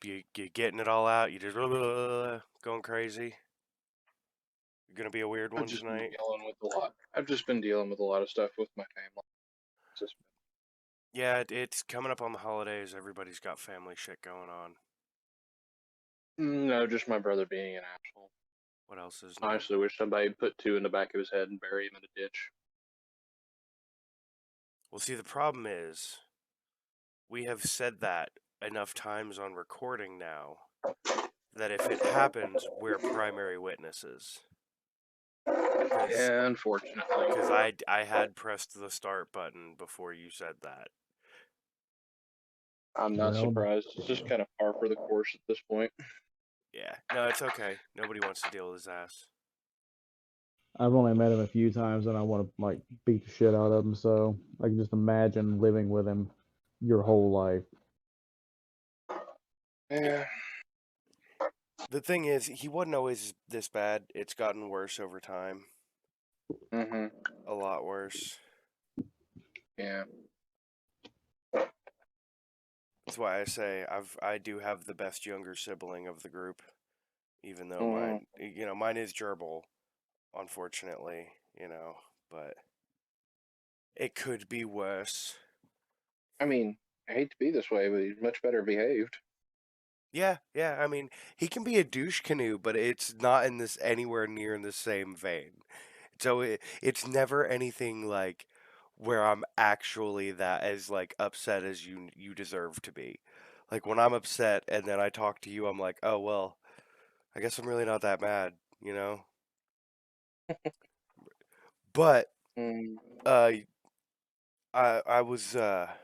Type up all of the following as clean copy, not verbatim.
you getting it all out. You just going crazy. You're gonna be a weird I've one just been tonight. dealing with a lot. I've just been dealing with a lot of stuff with my family. It's just, Yeah, it's coming up on the holidays. Everybody's got family shit going on. no, just my brother being an asshole. What else is I new? honestly wish somebody would put two in the back of his head and bury him in a ditch. Well, see, the problem is we have said that enough times on recording now that if it happens, we're primary witnesses. Because Yeah, unfortunately. I had pressed the start button before you said that. I'm not Well, surprised. It's just kind of par for the course at this point. Yeah, no, it's okay. Nobody wants to deal with his ass. I've only met him a few times, and I want to like beat the shit out of him. So I can just imagine living with him your whole life. Yeah. The thing is, he wasn't always this bad. It's gotten worse over time. Mhm. A lot worse. Yeah. That's why I say I do have the best younger sibling of the group, even though Mhm. mine is gerbil, unfortunately, but it could be worse. I mean, I hate to be this way, but he's much better behaved. Yeah, yeah. I mean, he can be a douche canoe, but it's not in this anywhere near in the same vein. So it's never anything like where I'm actually that as like upset as you deserve to be. Like when I'm upset and then I talk to you, I'm like, oh well, I guess I'm really not that mad, you know? But Mm. uh I was I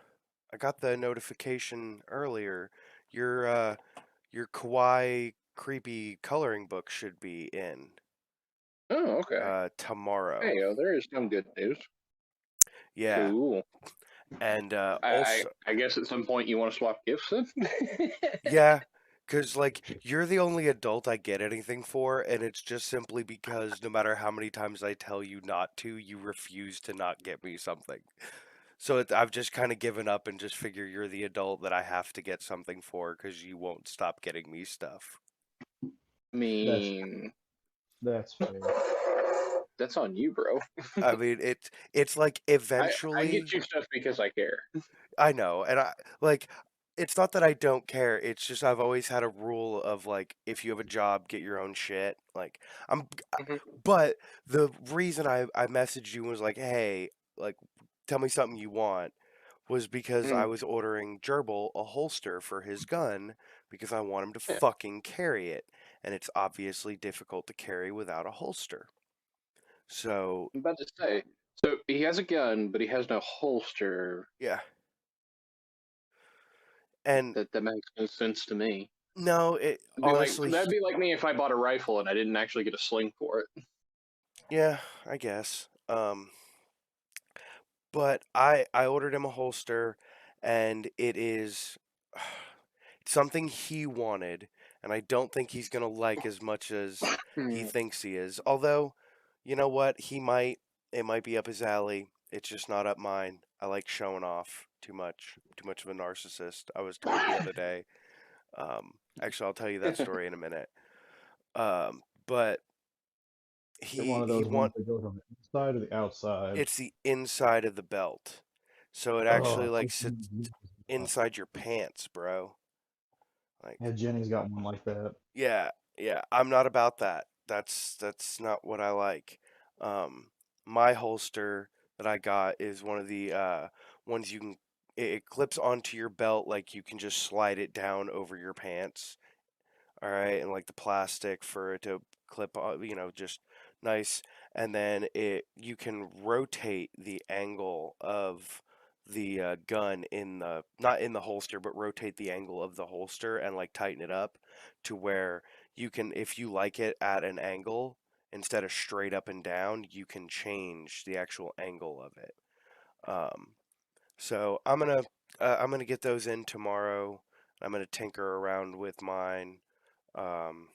got the notification earlier. Your kawaii creepy coloring book should be in Oh, okay. tomorrow. Hey, there is some good news. Yeah. Cool. And I, I, also I guess at some point you want to swap gifts then? yeah, cuz like you're the only adult I get anything for, and it's just simply because no matter how many times I tell you not to, you refuse to not get me something. So I've just kind of given up and just figure you're the adult that I have to get something for because you won't stop getting me stuff. I That's mean, that's fair. that's on you, bro. I mean, it's like I get eventually you stuff because I care. I know, and I like it's not that I don't care. It's just I've always had a rule of like if you have a job, get your own shit. Like I'm Mhm. but the reason I messaged you and was like, "Hey, like tell me something you want." Was because I Mm. was ordering Gerbil a holster for his gun because I want him to Yeah, fucking carry it, and it's obviously difficult to carry without a holster. So, I'm about to say. So he has a gun, but he has no holster. yeah. And That makes no sense to me. no, it honestly, That'd be like me if I bought a rifle and I didn't actually get a sling for it. yeah, I guess. But I ordered him a holster, and it is something he wanted, and I don't think he's gonna like as much as he Hmm. thinks he is. Although, you know what, he might. It might be up his alley. It's just not up mine. I like showing off too much. Too much of a narcissist. I was told the other day. Actually, I'll tell you that story in a minute. But Get one of he those want ones that goes on the inside or the outside. it's the inside of the belt, so it actually Oh, like sits inside your pants, bro. Like, yeah, Jenny's got one like that. yeah, yeah. I'm not about that. That's not what I like. Um, my holster that I got is one of the ones you can. It clips onto your belt, like you can just slide it down over your pants. All right, and like the plastic for it to clip on, just nice. And then you can rotate the angle of the gun in the not in the holster, but rotate the angle of the holster and like tighten it up to where you can, if you like it at an angle instead of straight up and down, you can change the actual angle of it. Um, so I'm gonna get those in tomorrow. I'm gonna tinker around with mine. Um,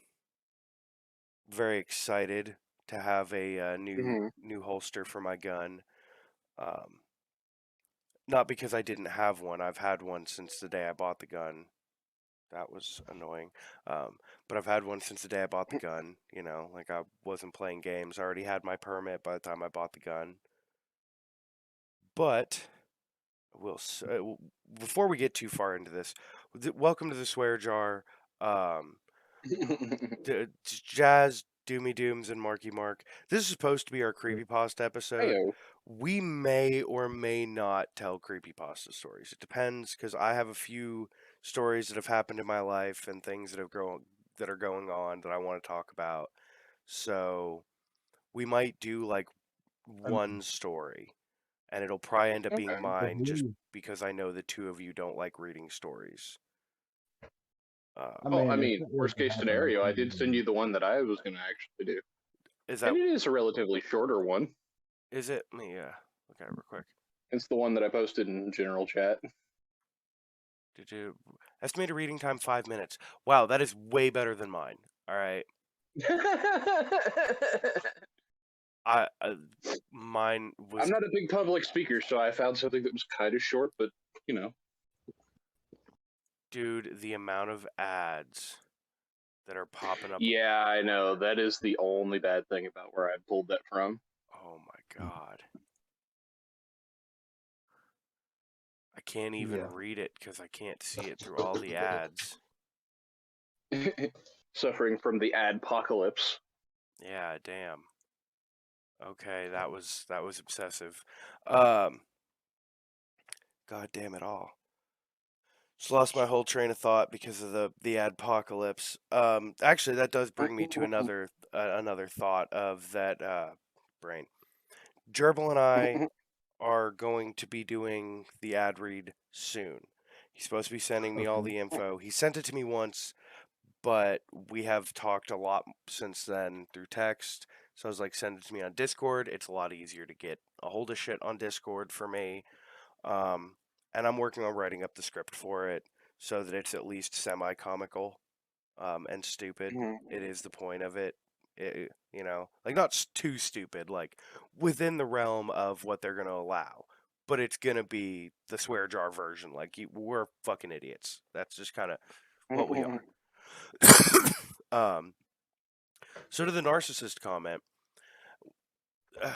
very excited to have a new Hmm. new holster for my gun. Um, not because I didn't have one. I've had one since the day I bought the gun. That was annoying. But I've had one since the day I bought the gun. You know, like I wasn't playing games. I already had my permit by the time I bought the gun. But before we get too far into this, welcome to the swear jar. Um, Jazz, Doomy Dooms, and Marky Mark. This is supposed to be our creepypasta episode. Heyo. We may or may not tell creepypasta stories. It depends, because I have a few stories that have happened in my life and things that are going on that I want to talk about. So we might do like one story, and it'll probably end up being Okay. mine, just because I know the two of you don't like reading stories. Well, I it's mean, not really worst case gonna happen on scenario, I did send TV. you the one that I was going to actually do. Is that And it is a relatively shorter one. is it? Let me look at it real quick. It's the one that I posted in general chat. Did you estimated reading time 5 minutes? Wow, that is way better than mine. All right, mine was, I'm not a big public speaker, so I found something that was kind of short, but you know. dude, the amount of ads that are popping up. Yeah, I know. That is the only bad thing about where I pulled that from. Oh my god, I can't even Yeah. read it because I can't see it through all the ads. Suffering from the adpocalypse. Yeah, damn. Okay, that was obsessive. God damn it all. Just lost my whole train of thought because of the adpocalypse. Actually, that does bring me to another thought of that brain. Gerbil and I are going to be doing the ad read soon. He's supposed to be sending me all Okay. the info. He sent it to me once, but we have talked a lot since then through text. So I was like, send it to me on Discord. It's a lot easier to get a hold of shit on Discord for me. And I'm working on writing up the script for it so that it's at least semi-comical and stupid. It is the point of it. You know, like not too stupid, like within the realm of what they're going to allow. But it's going to be the swear jar version. Like, we're fucking idiots. That's just kind of what we are. So to the narcissist comment, I've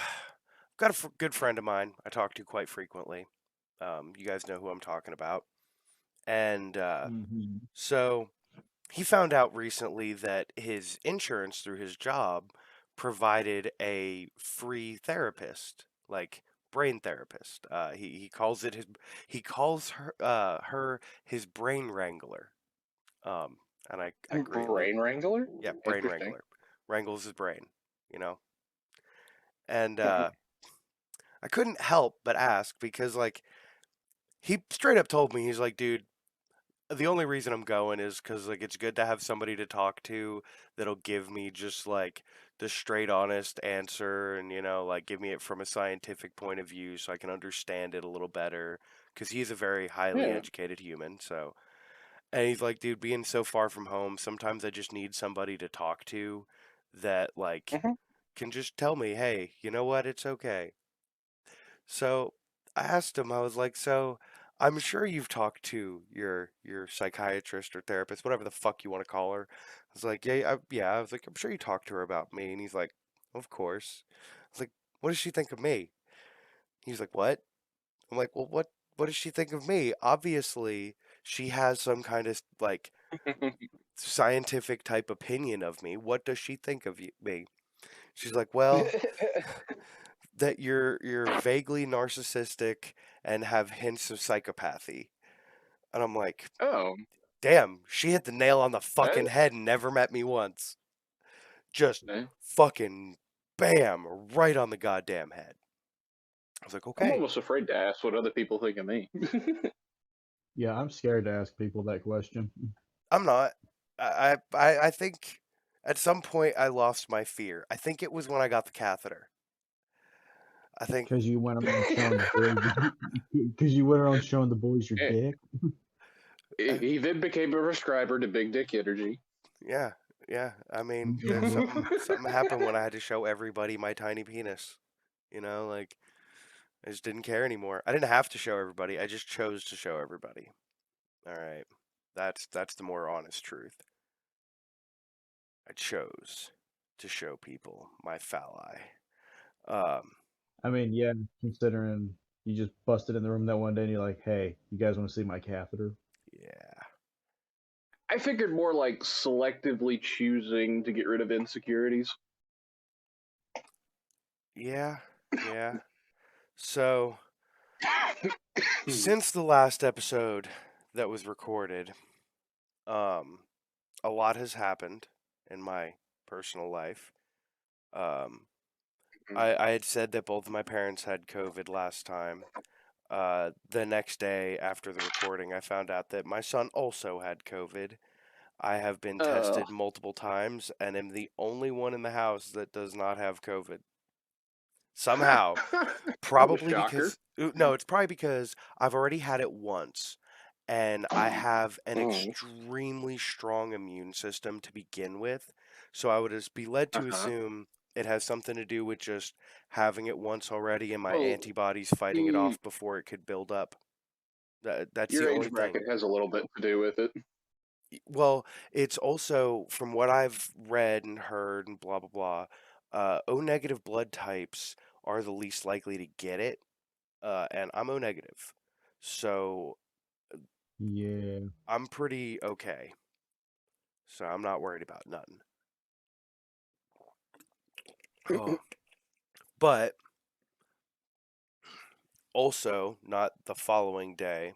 got a good friend of mine I talk to quite frequently. You guys know who I'm talking about. And so he found out recently that his insurance through his job provided a free therapist, like brain therapist. He calls it he calls her his brain wrangler. And I greatly, Brain Wrangler? yeah, brain Interesting. wrangler, wrangles his brain, you know. And I couldn't help but ask because, like, he straight up told me, he's like, dude, the only reason I'm going is because, like, it's good to have somebody to talk to that'll give me just like the straight honest answer, and, you know, like, give me it from a scientific point of view so I can understand it a little better, because he's a very highly Yeah. educated human. So, and he's like, dude, being so far from home, sometimes I just need somebody to talk to that, like, can just tell me, hey, you know what, it's okay. So I asked him, I was like, so I'm sure you've talked to your psychiatrist or therapist, whatever the fuck you want to call her. I was like, yeah. I was like, I'm sure you talked to her about me. And he's like, of course. I was like, what does she think of me? He's like, what? I'm like, well, what does she think of me? Obviously, she has some kind of like scientific type opinion of me. What does she think of me? She's like, well, that you're vaguely narcissistic and have hints of psychopathy. And I'm like, Oh, damn, she hit the nail on the fucking that, head and never met me once. Just eh, fucking bam, right on the goddamn head. I was like, I'm okay. almost afraid to ask what other people think of me. Yeah, I'm scared to ask people that question I'm not. I think at some point I lost my fear. I think it was when I got the catheter. I think, because you went around showing the boys because you went around showing the boys your Eh, dick. he then became a prescriber to Big Dick Energy. yeah, yeah. I mean, there's something happened when I had to show everybody my tiny penis. You know, like, I just didn't care anymore. I didn't have to show everybody. I just chose to show everybody. All right. That's the more honest truth. I chose to show people my phalli. I mean, yeah, considering you just busted in the room that one day and you're like, hey, you guys want to see my catheter? Yeah. I figured more like selectively choosing to get rid of insecurities. Yeah. Yeah. So, since the last episode that was recorded, a lot has happened in my personal life. I had said that both of my parents had COVID last time. The next day after the recording, I found out that my son also had COVID. I have been tested multiple times and am the only one in the house that does not have COVID. Somehow. Probably because no, it's probably because I've already had it once and I have an extremely strong immune system to begin with. So I would just be led to assume it has something to do with just having it once already and my antibodies fighting it off before it could build up. That's your the age only bracket thing. has a little bit to do with it. Well, it's also from what I've read and heard and blah blah blah. O negative blood types are the least likely to get it, and I'm O negative, so Yeah. I'm pretty okay. So I'm not worried about nothing. Oh. But also, not the following day.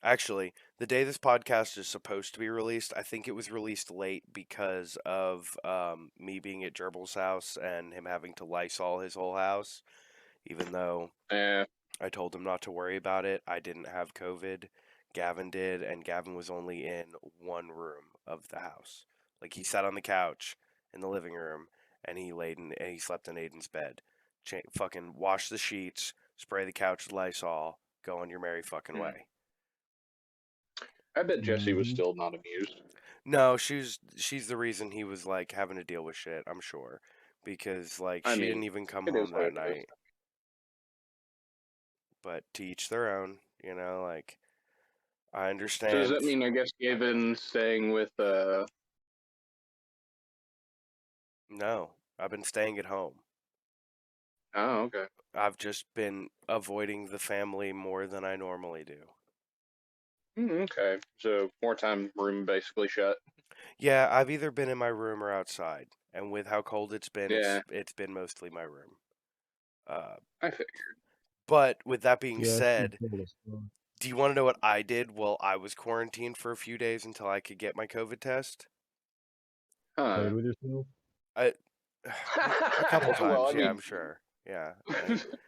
Actually, the day this podcast is supposed to be released, I think it was released late because of me being at Gerbil's house and him having to Lysol his whole house. Even though I told him not to worry about it, I didn't have COVID. Gavin did, and Gavin was only in one room of the house. Like he sat on the couch in the living room, and he slept in Aiden's bed. Fucking wash the sheets, spray the couch with Lysol, go on your merry fucking way. I bet Jesse was still not amused. No, she's the reason he was like having to deal with shit, I'm sure. Because like she didn't even come home that night. But to each their own, like I understand. So does that mean I guess Gavin staying with No, I've been staying at home. Oh, okay. I've just been avoiding the family more than I normally do. Okay, so more time room basically shut. Yeah, I've either been in my room or outside, and with how cold it's been, Yeah. it's been mostly my room. I figured. But with that being Yeah, said, do you want to know what I did while I was quarantined for a few days until I could get my COVID test? Played with yourself? A couple times, Well, I yeah, mean, I'm sure. Yeah.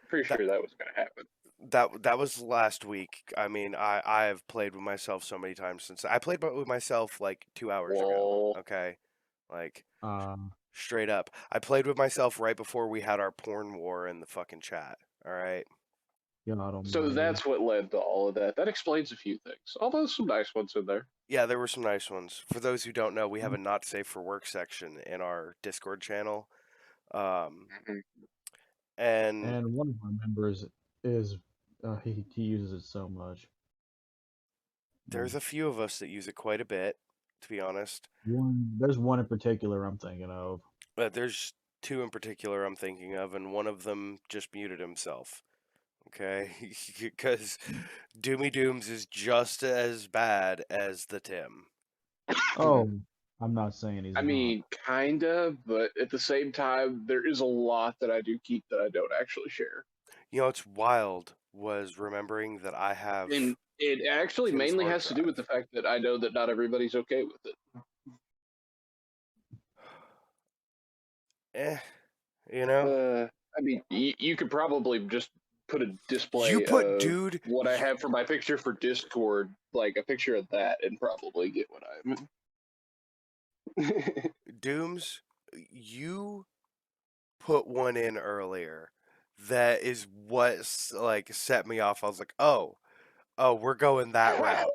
pretty sure that was gonna happen. That was last week. I mean, I have played with myself so many times since I played with myself like 2 hours ago. Okay, like straight up. I played with myself right before we had our porn war in the fucking chat. All right. So that's what led to all of that. That explains a few things. Although there's some nice ones in there. Yeah, there were some nice ones. For those who don't know, we have a not safe for work section in our Discord channel. And one of our members is he uses it so much. There's a few of us that use it quite a bit, to be honest. There's one in particular I'm thinking of. There's two in particular I'm thinking of, and one of them just muted himself. Okay, because Doomy Dooms is just as bad as the Tim. Oh, I'm not saying he's. I mean, kinda, but at the same time, there is a lot that I do keep that I don't actually share. You know, what's wild was remembering that I have. And it actually Tim's mainly hard has to do with the fact that I know that not everybody's okay with it. You know? I mean, you could probably just put a display You put of dude what I have for my picture for Discord, like a picture of that, and probably get what I'm. Dooms, you put one in earlier that is what like set me off. I was like, oh, we're going that route.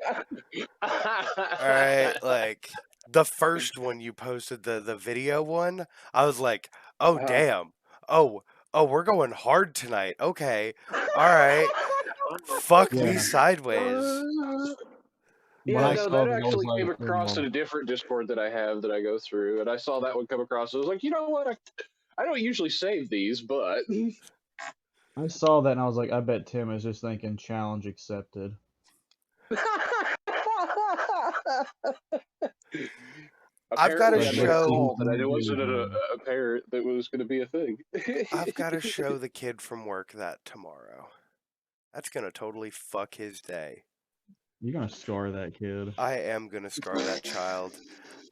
All right, like the first one you posted, the video one, I was like, oh damn, oh we're going hard tonight. Okay, all right, fuck me sideways. When Yeah, I no, saw that that, I was actually came like, across in a different Discord that I have that I go through, and I saw that one come across. I was like, you know what? I don't usually save these, but I saw that and I was like, I bet Tim is just thinking challenge accepted. I've got to apparently I made a Let's see who show. call that can I do wasn't him. apparent that was going to be a thing. I've got to show the kid from work that tomorrow. That's gonna totally fuck his day. You're gonna scar that kid. I am gonna scar that child.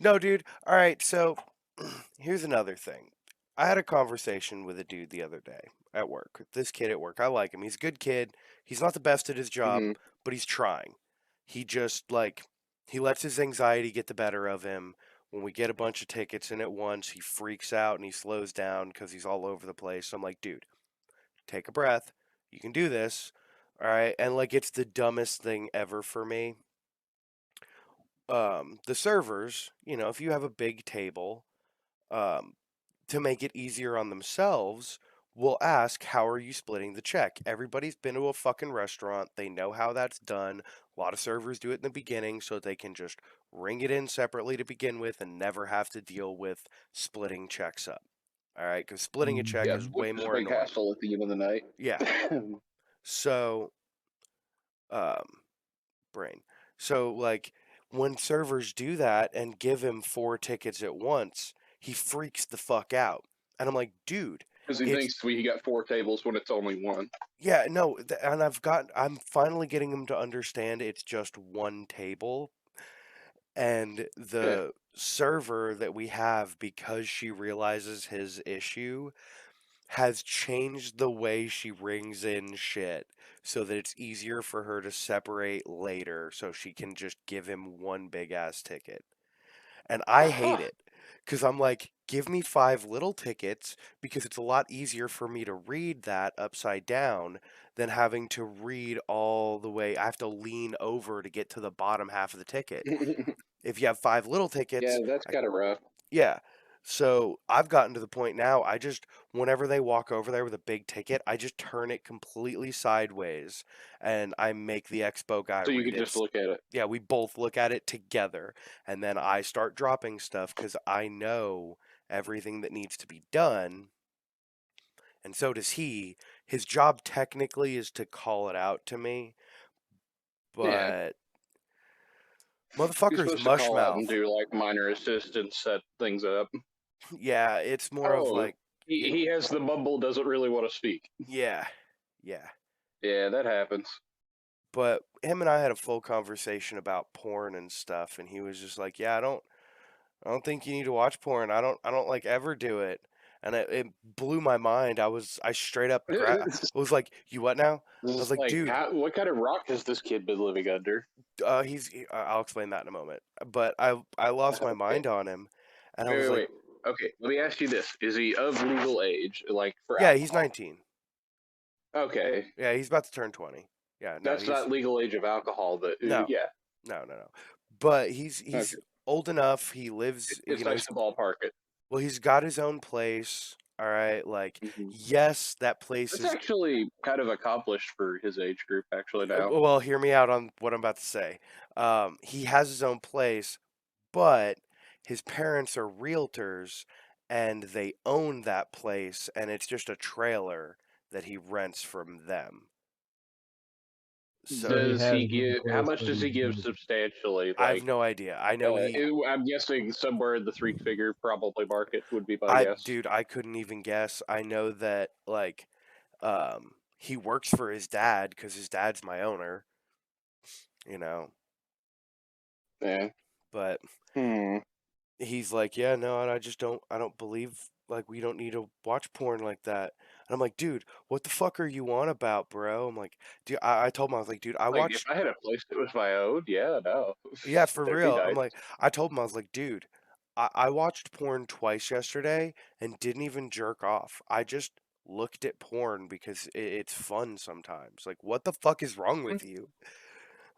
No, dude. All right, so here's another thing. I had a conversation with a dude the other day at work. This kid at work, I like him. He's a good kid. He's not the best at his job, hmm but he's trying. He just he lets his anxiety get the better of him. When we get a bunch of tickets in at once, he freaks out and he slows down because he's all over the place. So I'm like, dude, take a breath. You can do this. All right. And it's the dumbest thing ever for me. The servers, if you have a big table, um, to make it easier on themselves, will ask, how are you splitting the check? Everybody's been to a fucking restaurant. They know how that's done. A lot of servers do it in the beginning so they can just ring it in separately to begin with and never have to deal with splitting checks up. All right. Because splitting a check Yes, is which way is a more big annoying. hassle at the end of the night. Yeah. So, brain. So, when servers do that and give him 4 tickets at once, he freaks the fuck out. And I'm like, dude, Because he it's thinks we got 4 tables when it's only one. yeah, no, and I'm finally getting him to understand it's just one table. And Yeah. the server that we have, because she realizes his issue, has changed the way she rings in shit so that it's easier for her to separate later so she can just give him one big ass ticket. And I hate it because I'm like, give me 5 little tickets because it's a lot easier for me to read that upside down than having to read all the way. I have to lean over to get to the bottom half of the ticket. If you have 5 little Yeah, tickets, that's kind of rough. yeah. So I've gotten to the point now, whenever they walk over there with a big ticket, I just turn it completely sideways and I make the expo guy So you read can it. just look at it. Yeah, we both look at it together and then I start dropping stuff because I know everything that needs to be done. And so does he. His job technically is to call it out to me, Yeah. but You're motherfucker's supposed to call out and mushmouth. do like minor assist and set things up. Yeah, it's more of Oh, he has the mumble, doesn't really want to speak. yeah, yeah. Yeah, that happens. But him and I had a full conversation about porn and stuff, and he was just like, "Yeah, I don't think you need to watch porn. I don't ever do it." And it blew my mind. I straight up I This was like, "You what now?" I was is like, like, "Dude, what kind of rock has this kid been living under? I'll explain that in a moment." But I lost my Okay. mind on him, and I Wait, was wait, like, wait. Okay, let me ask you this: is he of legal age, like for "Yeah, he's alcohol? 19. Okay, Yeah, he's about to turn 20. Yeah, no, that's he's not legal age of alcohol, but no, yeah. no. But he's Okay, old enough. He lives, it's nice to ballpark it. well, he's got his own place. All right, hmm yes, that place That's is. actually kind of accomplished for his age group, actually. Now, Well, hear me out on what I'm about to say. He has his own place, but his parents are realtors, and they own that place, and it's just a trailer that he rents from them. So So he does has he his own give? How place, much but does he's he give using. substantially? I have Like, no idea. I know he. I'm guessing somewhere in the 3-figure probably market would be my I guess. dude, I couldn't even guess. I know that he works for his dad because his dad's my owner. You know, Yeah. but Hmm. he's like, yeah, no, and I don't believe we don't need to watch porn like that. And I'm like, dude, what the fuck are you on about, bro? I'm like, dude, I told him, I was like, dude, I Like, if watched, I had a place that was my own, yeah, no, yeah, for that'd be real. I'm nice. like, I told him, I was like, dude, I watched porn twice yesterday and didn't even jerk off. I just looked at porn because it's fun sometimes. Like, what the fuck is wrong with you?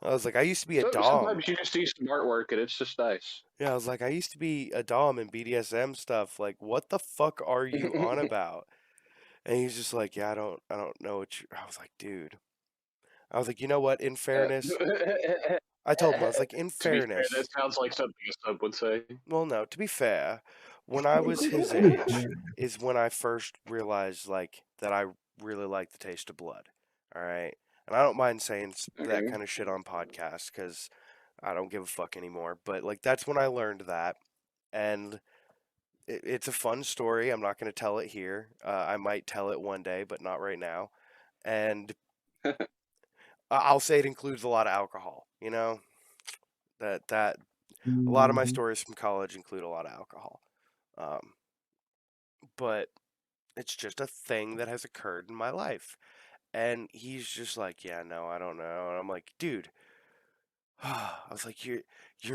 I was like, I used to be a So dom. sometimes you just see some artwork and it's just nice. Yeah, I was like, I used to be a dom in BDSM stuff. Like, what the fuck are you on about? And he's just like, yeah, I don't know what you. I was like, dude. I was like, you know what? In Uh, fairness, I told him, I was like, in To be fair, fairness, that sounds like something a sub would say. well, no, to be fair, when I was his age is when I first realized like that I really like the taste of blood. All right, and I don't mind saying that Okay. kind of shit on podcasts because I don't give a fuck anymore. But like that's when I learned that, and it's a fun story. I'm not going to tell it here. I might tell it one day, but not right now. And I'll say it includes a lot of alcohol. You know that a lot of my Mhm. stories from college include a lot of alcohol. Um, but it's just a thing that has occurred in my life. And he's just like, yeah, no, I don't know. And I'm like, dude, I was like, you're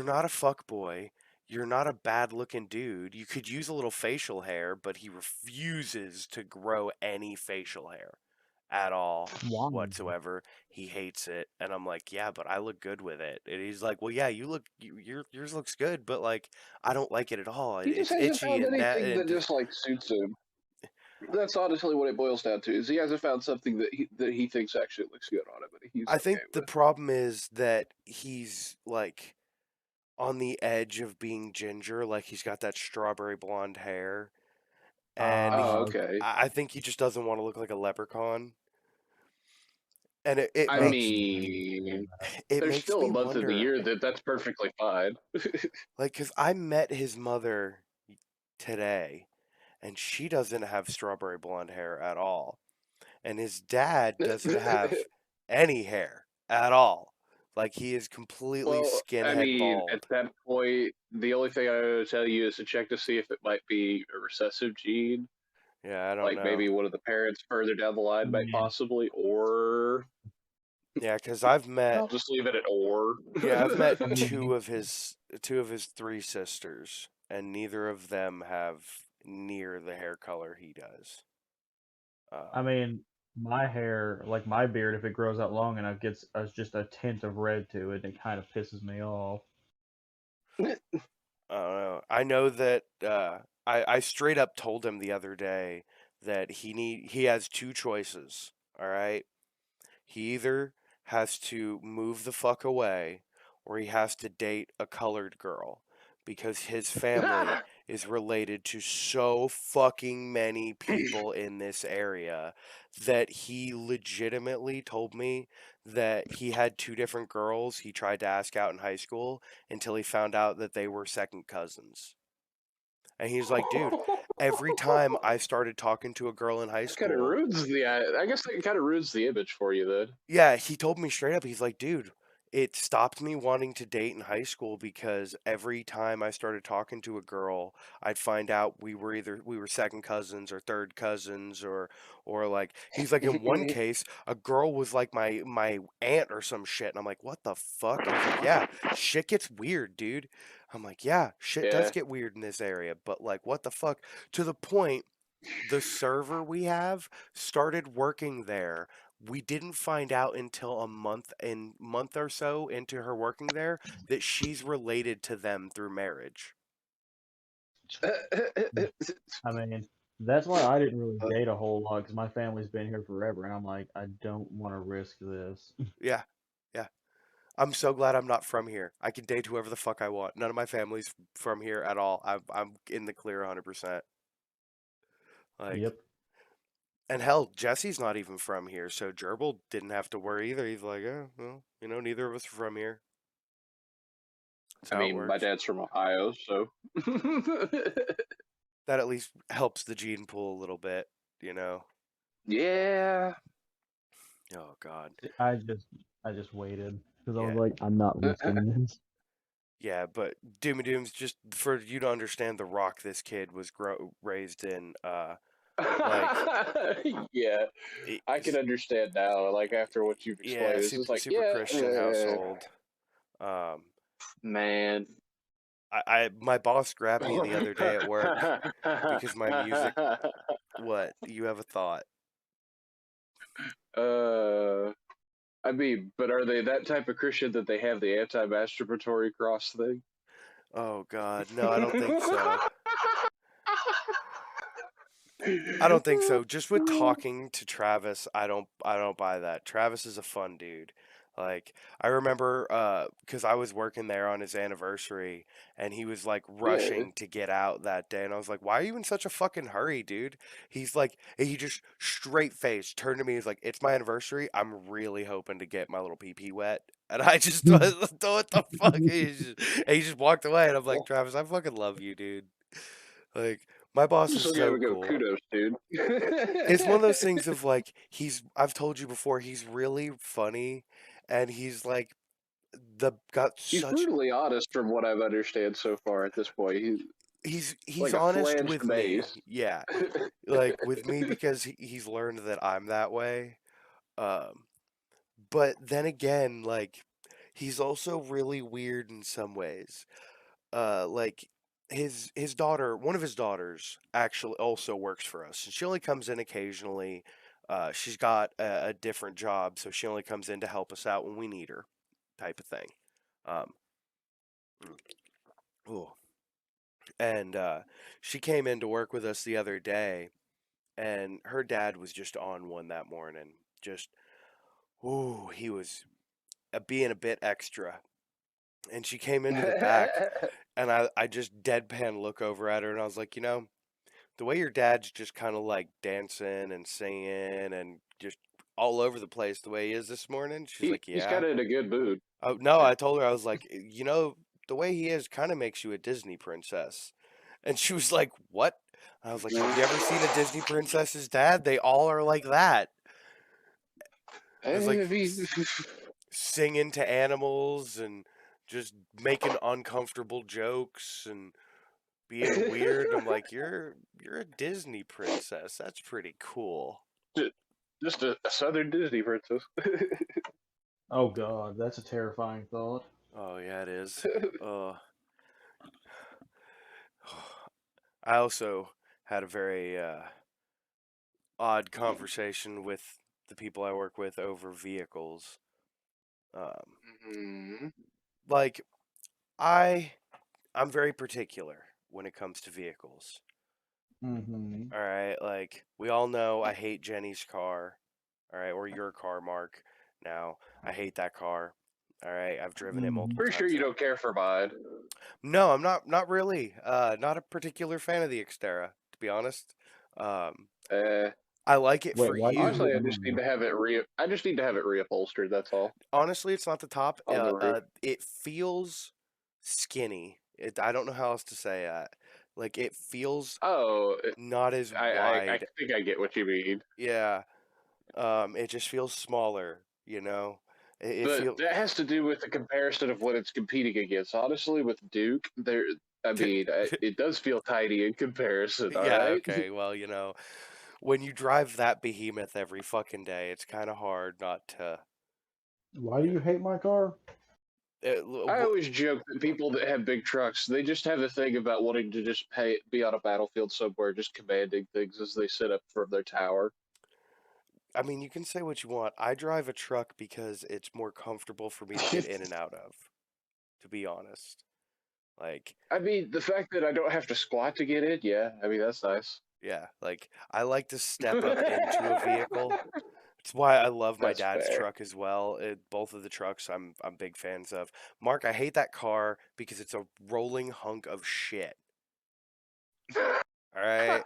not a fuck boy. You're not a bad looking dude. You could use a little facial hair, but he refuses to grow any facial hair at all Why? whatsoever. He hates it. And I'm like, yeah, but I look good with it. And he's like, well, yeah, yours looks good, but like, I don't like it at all. He just It's hasn't itchy found and that, anything that and just like suits him. That's honestly what it boils down to. Is he hasn't found something that he thinks actually looks good on him, but he's I okay think the with. problem is that he's like on the edge of being ginger, like he's got that strawberry blonde hair, and Oh, Uh, okay. I think he just doesn't want to look like a leprechaun, and it I makes mean, it there's makes still a me month of the wonder, year that's perfectly fine. like, because I met his mother today, and she doesn't have strawberry blonde hair at all, and his dad doesn't have any hair at all, like he is completely Well, I skinhead mean, at bald. that point, the only thing I would tell you is to check to see if it might be a recessive gene. Yeah, I don't Like know. maybe one of the parents further down the line might yeah. possibly, or Yeah, because I've met I'll just leave it at or. Yeah, I've met I mean, two of his three sisters, and neither of them have near the hair color he does. I Um, mean, my hair, like my beard, if it grows out long enough, gets just a tint of red to it. It kind of pisses me off. I don't know. I know that I straight up told him the other day that he has two choices. All right, he either has to move the fuck away, or he has to date a colored girl because his family is related to so fucking many people in this area that he legitimately told me that he had two different girls he tried to ask out in high school until he found out that they were second cousins. And he's like, dude, every time I started talking to a girl in high Kind of school, ruins the. I guess that kind of ruins the image for you then. yeah, he told me straight up, he's like, dude, it stopped me wanting to date in high school because every time I started talking to a girl, I'd find out we were second cousins or third cousins or like he's like in one case, a girl was like my aunt or some shit. And I'm like, what the fuck? And he's like, yeah, shit gets weird, dude. I'm like, yeah, shit does Yeah. get weird in this area, but like what the fuck? To the point the server we have started working there. We didn't find out until a month or so into her working there that she's related to them through marriage. I mean, that's why I didn't really date a whole lot because my family's been here forever, and I'm like, I don't want to risk this. Yeah. Yeah. I'm so glad I'm not from here. I can date whoever the fuck I want. None of my family's from here at all. I'm in the clear 100%. Like, Yep. and hell, Jesse's not even from here, so Gerbil didn't have to worry either. He's like, oh, well, neither of us are from here. That's I how it mean, my works. dad's from Ohio, so. That at least helps the gene pool a little bit, you know. Yeah. Oh God. I just waited because I was Yeah. like, I'm not risking this. Yeah, but Doomy Dooms, just for you to understand the rock this kid was raised in, like, Yeah, I can it's- understand now. Like after what you've yeah, explained, it's just super like, super yeah, Christian household. Um, man. my boss grabbed me the other day at work because my music. What? You have a thought? I mean, but are they that type of Christian that they have the anti-masturbatory cross thing? Oh God, no, I don't think so. I don't think so. Just with talking to Travis, I don't buy that. Travis is a fun dude. Like, I remember, because I was working there on his anniversary, and he was like Yeah. rushing to get out that day, and I was like, "Why are you in such a fucking hurry, dude?" He's like, he just straight face turned to me. He's like, "It's my anniversary. I'm really hoping to get my little pee wet." And I just thought, what the fuck? He just walked away, and I'm like, Well, Travis, I fucking love you, dude. Like, my boss just is looking at him so and go, cool. kudos, dude. It's one of those things of like, I've told you before, he's really funny, and he's like, got He's such, brutally honest from what I've understand so far at this point. He's he's like a honest flanged with me. maze. Yeah. Like with me because he's learned that I'm that way. Um, but then again, like he's also really weird in some ways. Like his daughter, one of his daughters actually also works for us, and she only comes in occasionally. She's got a different job, so she only comes in to help us out when we need her, type of thing. Um, ooh. And she came in to work with us the other day, and her dad was just on one that morning. Just, ooh, he was being a bit extra. And she came into the back, and I just deadpan look over at her, and I was like, the way your dad's just kind of like dancing and singing and just all over the place the way he is this morning. She's like, He's yeah. kind of in a good mood. Oh, no, I told her, I was like, the way he is kind of makes you a Disney princess. And she was like, what? I was like, have you ever seen a Disney princess's dad? They all are like that. I was like, singing to animals and just making uncomfortable jokes and being weird. I'm like, you're a Disney princess. That's pretty cool. Just a Southern Disney princess. Oh God, that's a terrifying thought. Oh yeah, it is. I also had a very odd conversation with the people I work with over vehicles. Mhm. Like I'm very particular when it comes to vehicles. Mm-hmm. All right, like we all know I hate Jenny's car. All right, or your car, Mark. Now, I hate that car. All right, I've driven it multiple Pretty sure times you now. don't care for mine. No, I'm not really. Not a particular fan of the Xterra, to be honest. Um, Uh, I like it Wait, for why do you honestly, hate you. I just need mine? to have it I just need to have it reupholstered. That's all Honestly, it's not the top. on the roof. It feels skinny. I don't know how else to say that. Like it feels Oh, not as I wide. think I get what you mean. Yeah. It just feels smaller, you know? It But feel that has to do with the comparison of what it's competing against. Honestly, with Duke, I mean, it does feel tiny in comparison. All Yeah, right. okay. Well, when you drive that behemoth every fucking day, it's kind of hard not to. Why do you hate my car? I always joke that people that have big trucks, they just have a thing about wanting to just be on a battlefield somewhere, just commanding things as they sit up from their tower. I mean, you can say what you want. I drive a truck because it's more comfortable for me to get in and out of, to be honest. Like, I mean, the fact that I don't have to squat to get in, yeah, I mean, that's nice. yeah, like I like to step up into a vehicle. It's why I love my That's dad's fair. truck as well. Both of the trucks I'm big fans of. Mark, I hate that car because it's a rolling hunk of shit. All right?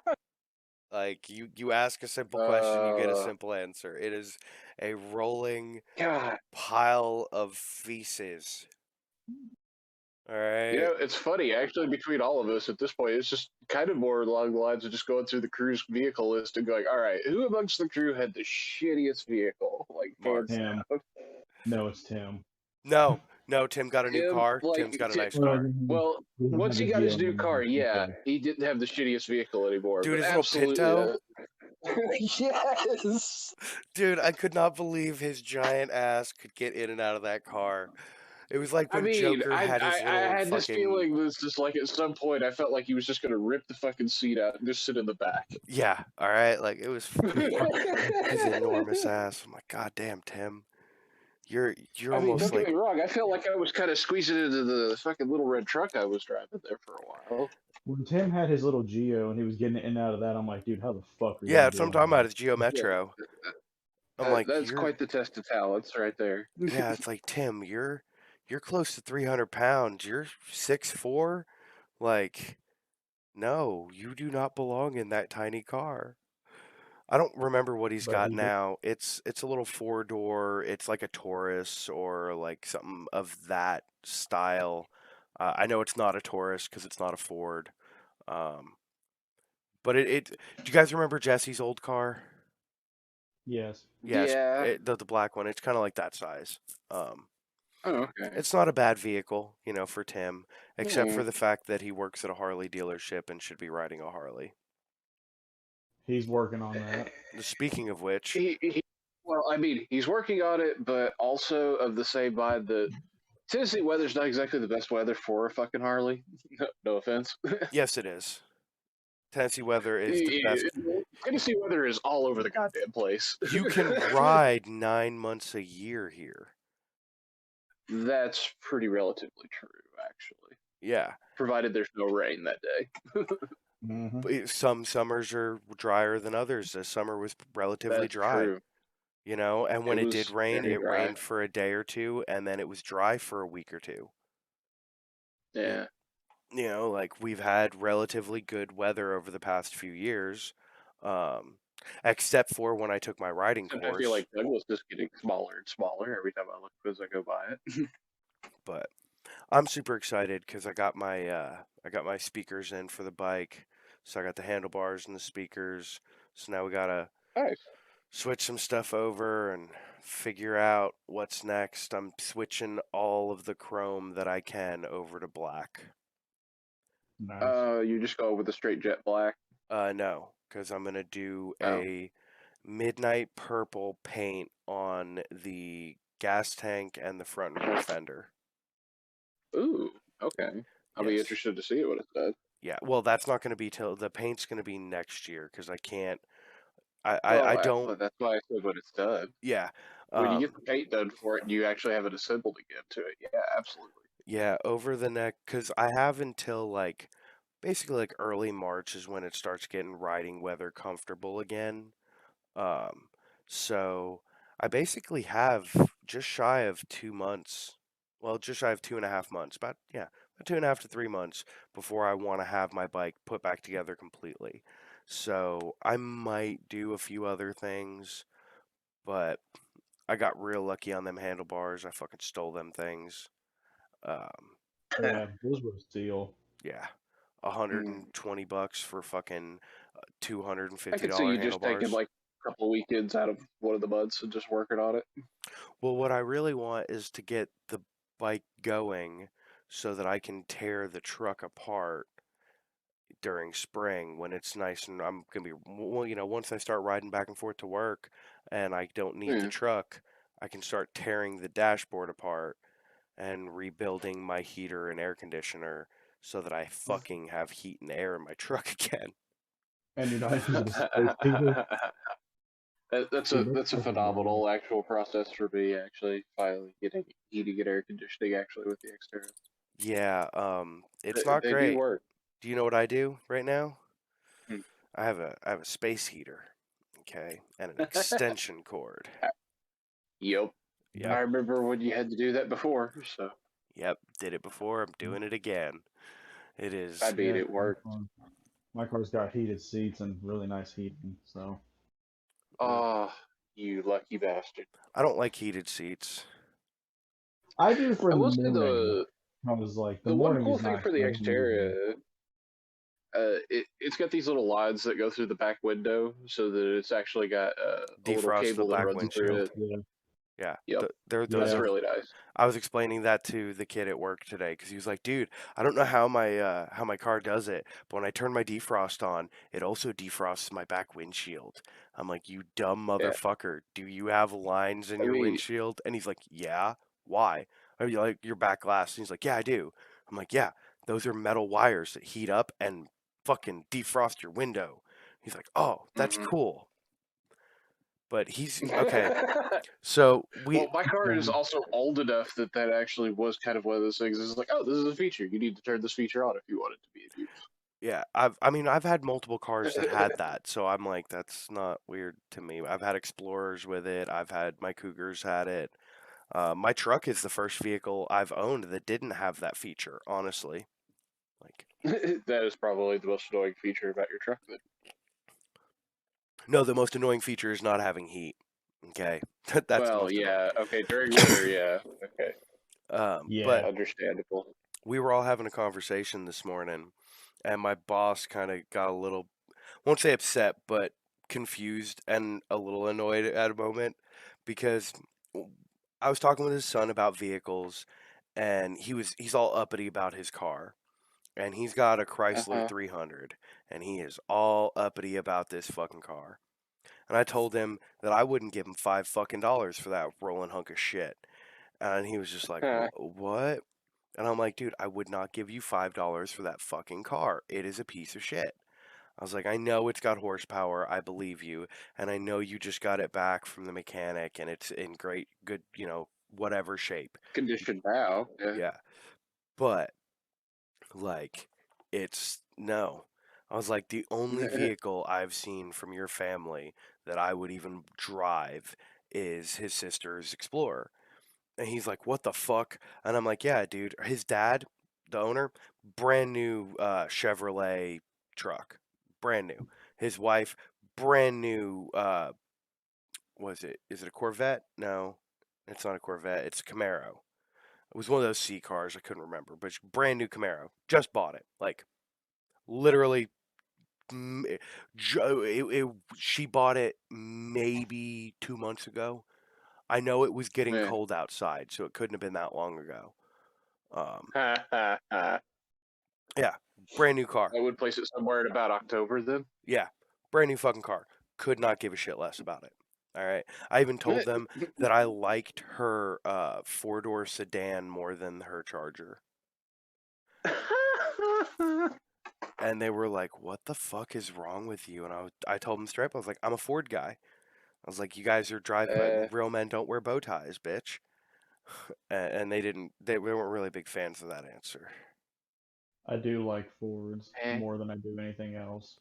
Like you ask a simple question, you get a Uh, simple answer. It is a rolling God, pile of feces. All right? it's funny actually. Between all of us at this point, it's just kind of more along the lines of just going through the crew's vehicle list and going, "All right, who amongst the crew had the shittiest vehicle?" Like Mark. hands Tim. down. No, it's Tim. No, Tim got a new Tim, car. like, Tim's got a nice Well, car. well, he doesn't once have he a got his Geo new anymore. car, yeah, Okay. he didn't have the shittiest vehicle anymore. Dude, But his little absolutely, Pinto. yes. Dude, I could not believe his giant ass could get in and out of that car. It was like I when mean, Joker had his I little had this fucking. feeling that's just like at some point I felt like he was just gonna rip the fucking seat out and just sit in the back. Yeah, all right. Like it was his enormous ass. I'm like, God damn, Tim, you're I mean, almost don't get like. me wrong. I felt like I was kind of squeezing into the fucking little red truck I was driving there for a while. When Tim had his little Geo and he was getting in and out of that, I'm like, dude, how the fuck are you Yeah, gonna that's what do I'm all talking about. that? It's Geo Yeah. Metro. I'm like, That's quite the test of talents right there. yeah, it's like, Tim, you're close to 300 pounds. You're 6'4". Like, no, you do not belong in that tiny car. I don't remember what he's But got he now. It's a little 4-door. It's like a Taurus or like something of that style. I know it's not a Taurus because it's not a Ford. Um, but do you guys remember Jesse's old car? yes. Yeah, Yeah. the black one. It's kind of like that size. Um, Oh, okay. it's not a bad vehicle, for Tim, except Yeah. for the fact that he works at a Harley dealership and should be riding a Harley. He's working on that. Speaking of which, Well, I mean, he's working on it, but also of the same mind that Tennessee weather's not exactly the best weather for a fucking Harley. No offense. yes, it is. Tennessee weather is the best. Tennessee weather is all over the goddamn place. You can ride 9 months a year here. That's pretty relatively true, actually. Yeah. Provided there's no rain that day. Mm-hmm. Some summers are drier than others. This summer was relatively That's dry. true. And when it did was rain, very it dry. rained for a day or two, and then it was dry for a week or two. Yeah. Like we've had relatively good weather over the past few years, except for when I took my riding Except course. I feel like Douglas is getting smaller and smaller every time I look as I go by it. But I'm super excited because I got my speakers in for the bike, so I got the handlebars and the speakers. So now we gotta Nice. switch some stuff over and figure out what's next. I'm switching all of the chrome that I can over to black. Nice. You just go with the straight jet black. No, because I'm gonna do a midnight purple paint on the gas tank and the front and rear fender. Ooh, okay. I'll be Yes. interested to see what it does. Yeah, well, that's not going to be till the paint's going to be next year because I can't. I don't. That's why I said what it's done. Yeah. When you get the paint done for it, and you actually have it assembled again to it. Yeah, absolutely. Yeah, over the next, because I have until basically early March is when it starts getting riding weather comfortable again. So I basically have just shy of 2 months. Well, just shy of 2.5 months. About 2.5 to 3 months before I want to have my bike put back together completely. So I might do a few other things, but I got real lucky on them handlebars. I fucking stole them things. Yeah, those were a steal. Yeah, $120 for fucking $250 I could see you handlebars. just taking like a couple of weekends out of one of the months and just working on it. Well, what I really want is to get the bike going so that I can tear the truck apart during spring when it's nice and I'm gonna be once I start riding back and forth to work and I don't need the truck, I can start tearing the dashboard apart and rebuilding my heater and air conditioner so that I fucking have heat and air in my truck again. And you're not using a space heater. That's a phenomenal actual process for me, actually. Finally getting heating and air conditioning actually with the exterior. Yeah, it's not They great. do work. Do you know what I do right now? Hmm. I have a space heater, okay, and an extension cord. Yep. Yep. I remember when you had to do that before, so. Yep, did it before. I'm doing it again. It is. I mean, it worked. My car's got heated seats and really nice heating, so. Oh, you lucky bastard. I don't like heated seats. I do for I will the say morning. I was like, the morning one cool is thing nice, for the but I don't usually- exterior, it's got these little lines that go through the back window, so that it's actually got a little Defrost the cable that back runs through windshield. it. Yeah. Yep. Those That's are really nice. I was explaining that to the kid at work today because he was like, "Dude, I don't know how my car does it, but when I turn my defrost on, it also defrosts my back windshield." I'm like, "You dumb motherfucker! Do you have lines in your windshield?" And he's like, "Yeah. Why? Are you like your back glass?" And he's like, "Yeah, I do." I'm like, "Yeah, those are metal wires that heat up and fucking defrost your window." He's like, "Oh, that's cool." But he's okay. So well, my car is also old enough that actually was kind of one of those things. It's like, oh, this is a feature. You need to turn this feature on if you want it to be in use. Yeah, I've had multiple cars that had that, so I'm like, that's not weird to me. I've had Explorers with it. I've had my Cougars had it. My truck is the first vehicle I've owned that didn't have that feature, honestly. Like, That is probably the most annoying feature about your truck. Then. no, the most annoying feature is not having heat. Okay, that's the Well, most annoying. yeah, okay, during winter, yeah, okay, Yeah. But understandable. we were all having a conversation this morning, and my boss kind of got a little, won't say upset, but confused and a little annoyed at a moment because I was talking with his son about vehicles, and he's all uppity about his car, and he's got a Chrysler Uh-huh. 300, and he is all uppity about this fucking car. And I told him that I wouldn't give him $5 for that rolling hunk of shit, and he was just like, "What?" And I'm like, "Dude, I would not give you $5 for that fucking car. It is a piece of shit." I was like, "I know it's got horsepower. I believe you. And I know you just got it back from the mechanic and it's in good, whatever shape." Condition now. Yeah. Yeah. But, like, no. I was like, the only vehicle I've seen from your family that I would even drive is his sister's Explorer. And he's like, "What the fuck?" And I'm like, "Yeah, dude. His dad, the owner, brand new Chevrolet truck, brand new. His wife, brand new. Was it? Is it a Corvette? No, it's not a Corvette. It's a Camaro. It was one of those C cars. I couldn't remember, but it's brand new Camaro. Just bought it. Like literally, she bought it maybe 2 months ago. I know it was getting Yeah. cold outside, so it couldn't have been that long ago. Yeah, brand new car. I would place it somewhere in about October then. Yeah, brand new fucking car. Could not give a shit less about it. All right. I even told them that I liked her four-door sedan more than her Charger. And they were like, "What the fuck is wrong with you?" And I told them straight up, I was like, "I'm a Ford guy." I was like, "You guys are driving, real men don't wear bow ties, bitch." And they weren't really big fans of that answer. I do like Fords Eh. more than I do anything else.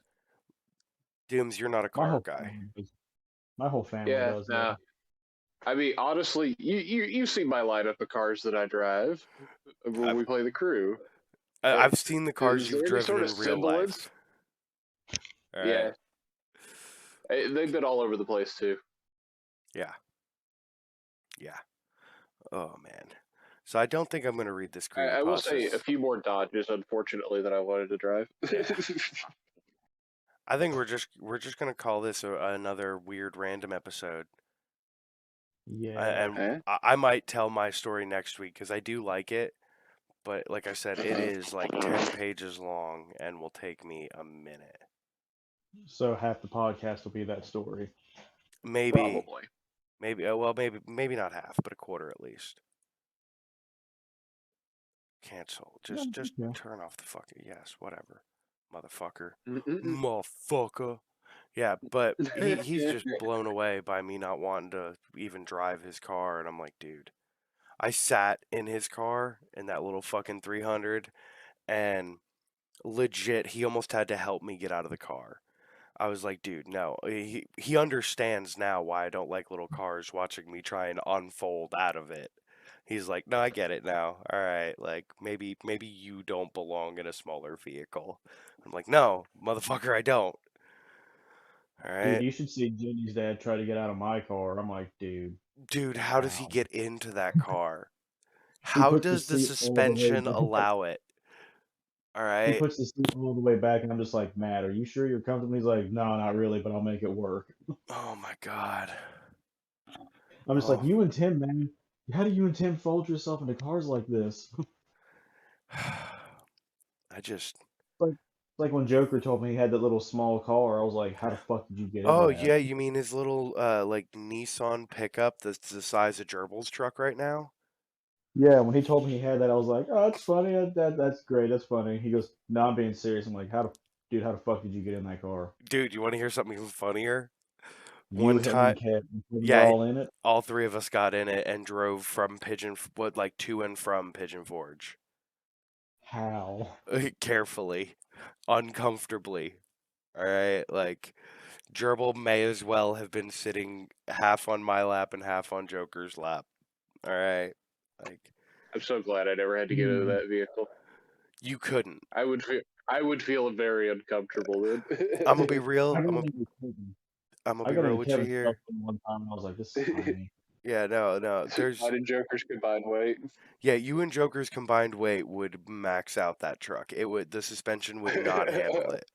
Dooms, you're not a My car whole guy. family does. My whole family Yeah, does. no. I mean, honestly, you see my lineup of cars that I drive when we play the crew. I've seen the cars Is you've there any driven sort in of real semblance? life. All Yeah. right. They've been all over the place too. Yeah. Yeah. Oh man. So I don't think I'm gonna read this I will say creepypasta. a few more Dodges, unfortunately, that I wanted to drive. Yeah. I think we're just gonna call this another weird random episode. Yeah. And I might tell my story next week because I do like it, but like I said, it is like 10 pages long and will take me a minute. So half the podcast will be that story. Maybe, Probably. maybe not half, but a quarter at least. Cancel. Just Yeah. turn off the fucking yes, whatever, motherfucker, Mm-mm. motherfucker. Yeah, but he's just blown away by me not wanting to even drive his car, and I'm like, dude, I sat in his car in that little fucking 300, and legit, he almost had to help me get out of the car. I was like, dude, no. He understands now why I don't like little cars, watching me try and unfold out of it. He's like, no, I get it now. All right, like maybe you don't belong in a smaller vehicle. I'm like, no, motherfucker, I don't. All Dude, right, you should see Jenny's dad try to get out of my car. I'm like, dude, dude, how does he how? get into that car? He How puts the does the seat all the way suspension back. allow it? All He right. puts the seat all the way back, and I'm just like, Matt, are you sure you're comfortable? He's like, no, not really, but I'll make it work. Oh my god. I'm just like, Oh. you and Tim, man. How do you and Tim fold yourself into cars like this? I just. It's like when Joker told me he had that little small car. I was like, how the fuck did you get in Oh that? yeah, you mean his little like Nissan pickup that's the size of Gerbil's truck right now? Yeah, when he told me he had that, I was like, oh, that's funny. That's great. That's funny. He goes, no, I'm being serious. I'm like, dude, how the fuck did you get in that car? Dude, you want to hear something even funnier? You, One him, time, and Kevin, you're yeah, all in it? all three of us got in it and drove from like to and from Pigeon Forge. How? Carefully. uncomfortably. All right, like Gerbil may as well have been sitting half on my lap and half on Joker's lap. All right, like I'm so glad I never had to get into that vehicle. you couldn't. I would feel very uncomfortable then. I'm gonna be real. I I'm got gonna be into real with you Kevin here. one time. And I was like, this is tiny. Yeah, no. There's Mine and Joker's combined weight. yeah, you and Joker's combined weight would max out that truck. The suspension would not handle it.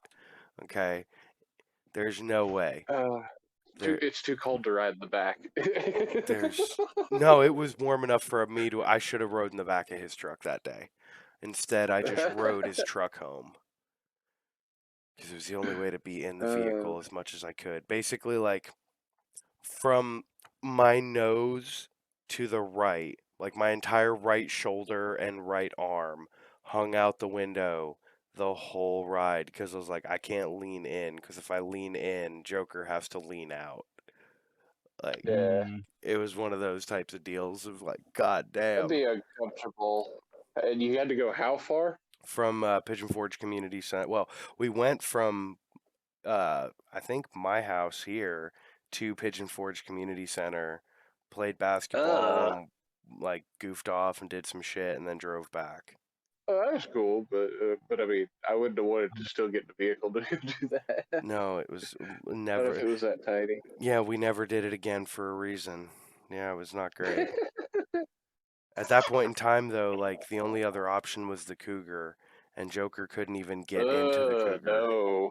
Okay, there's no way. It's too cold to ride in the back. No, it was warm enough for me to. I should have rode in the back of his truck that day. Instead, I just rode his truck home because it was the only way to be in the vehicle as much as I could. Basically, like from my nose to the right, like my entire right shoulder and right arm hung out the window the whole ride because I was like, I can't lean in because if I lean in, Joker has to lean out. Like, Yeah. it was one of those types of deals of like, god That'd damn. be uncomfortable. And you had to go how far? From Pigeon Forge Community Center. Well, we went from I think my house here to Pigeon Forge Community Center, played basketball, and like goofed off and did some shit, and then drove back. Oh, that was cool, but I mean, I wouldn't have wanted to still get in the vehicle to do that. No, it was Not never. if it was that tiny. Yeah, we never did it again for a reason. Yeah, it was not great. At that point in time, though, like the only other option was the Cougar, and Joker couldn't even get into the Cougar.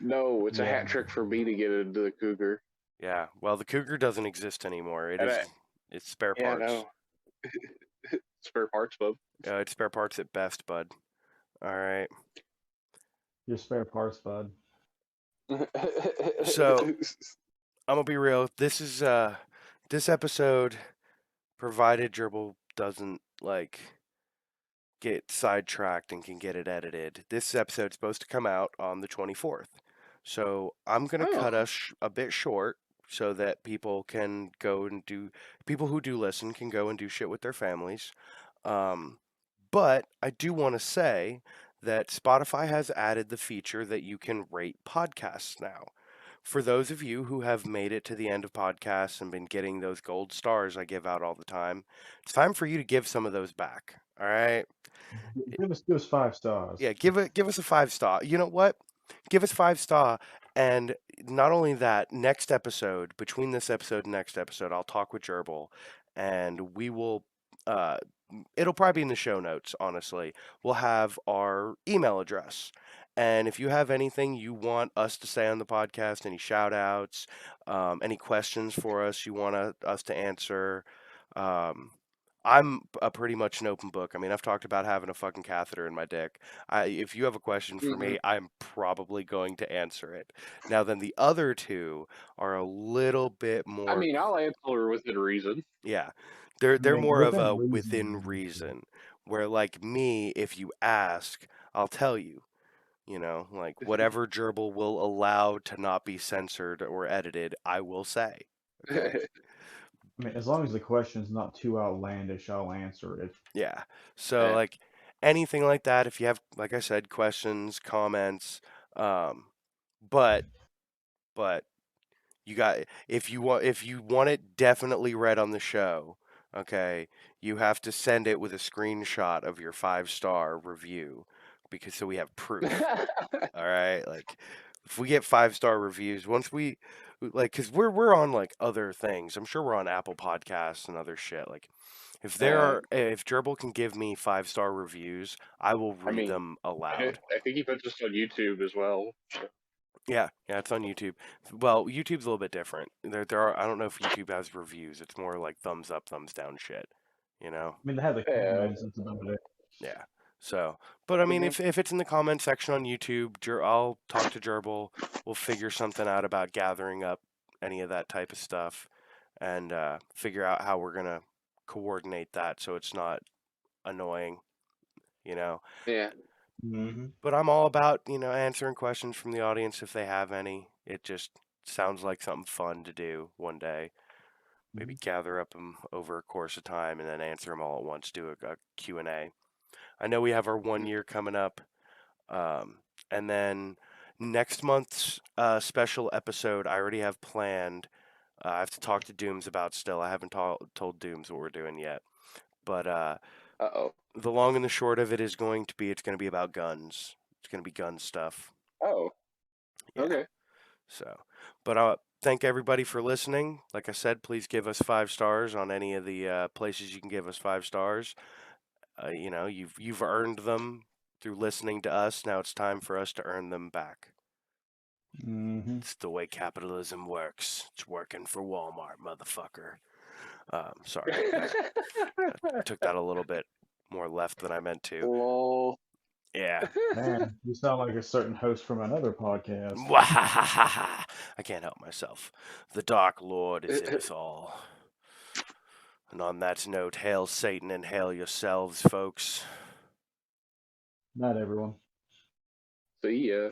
No, it's a hat trick for me to get into the Cougar. Yeah, well, the Cougar doesn't exist anymore. It's spare parts. Yeah, no. Spare parts, bub. It's spare parts at best, bud. All right. Your spare parts, bud. So, I'm gonna be real. This is this episode, provided Gerbil doesn't like get sidetracked and can get it edited. This episode's supposed to come out on the 24th. So I'm gonna cut us a bit short so that people can go and people who do listen can go and do shit with their families. But I do want to say that Spotify has added the feature that you can rate podcasts now. For those of you who have made it to the end of podcasts and been getting those gold stars I give out all the time, it's time for you to give some of those back. All right? Give us 5 stars. Yeah, give us a 5-star. You know what? Give us 5-star, and not only that, next episode, between this episode and next episode, I'll talk with Gerbil, and we will. It'll probably be in the show notes. Honestly, we'll have our email address, and if you have anything you want us to say on the podcast, any shout outs, any questions for us you want us to answer. I'm pretty much an open book. I mean, I've talked about having a fucking catheter in my dick. If you have a question for me, I'm probably going to answer it. Now, then the other two are a little bit more. I mean, I'll answer within reason. Yeah, they're more of a within reason. Where like me, if you ask, I'll tell you. You know, like whatever Gerbil will allow to not be censored or edited, I will say. Okay. I mean, as long as the question's not too outlandish, I'll answer it. Yeah. So like anything like that, if you have, like I said, questions, comments, but you got if you want it definitely read on the show, okay, you have to send it with a screenshot of your 5-star review because so we have proof. All right, like if we get 5-star reviews, once we like, because we're on like other things. I'm sure we're on Apple Podcasts and other shit. Like, if Gerbil can give me 5-star reviews, I will read them aloud. I think he puts this on YouTube as well. Yeah, it's on YouTube. Well, YouTube's a little bit different. There are. I don't know if YouTube has reviews. It's more like thumbs up, thumbs down shit. You know. I mean, they have the comments. It's about it. Yeah. So, but I mean, if it's in the comment section on YouTube, I'll talk to Gerbil. We'll figure something out about gathering up any of that type of stuff, and figure out how we're gonna coordinate that so it's not annoying. You know. Yeah. But I'm all about answering questions from the audience if they have any. It just sounds like something fun to do one day. Maybe gather up them over a course of time and then answer them all at once. Do a Q&A. I know we have our 1 year coming up. And then next month's special episode, I already have planned. I have to talk to Dooms about still. I haven't told Dooms what we're doing yet. But Uh-oh. the long and the short of it is it's going to be about guns. It's going to be gun stuff. Oh. Yeah. Okay. So, but thank everybody for listening. Like I said, please give us 5 stars on any of the places you can give us 5 stars. You know, you've earned them through listening to us. Now it's time for us to earn them back. Mm-hmm. It's the way capitalism works. It's working for Walmart, motherfucker. Sorry, I took that a little bit more left than I meant to. Lol. Yeah. Man, you sound like a certain host from another podcast. I can't help myself. The Dark Lord is in us all. And on that note, hail Satan and hail yourselves, folks. Not everyone. See ya.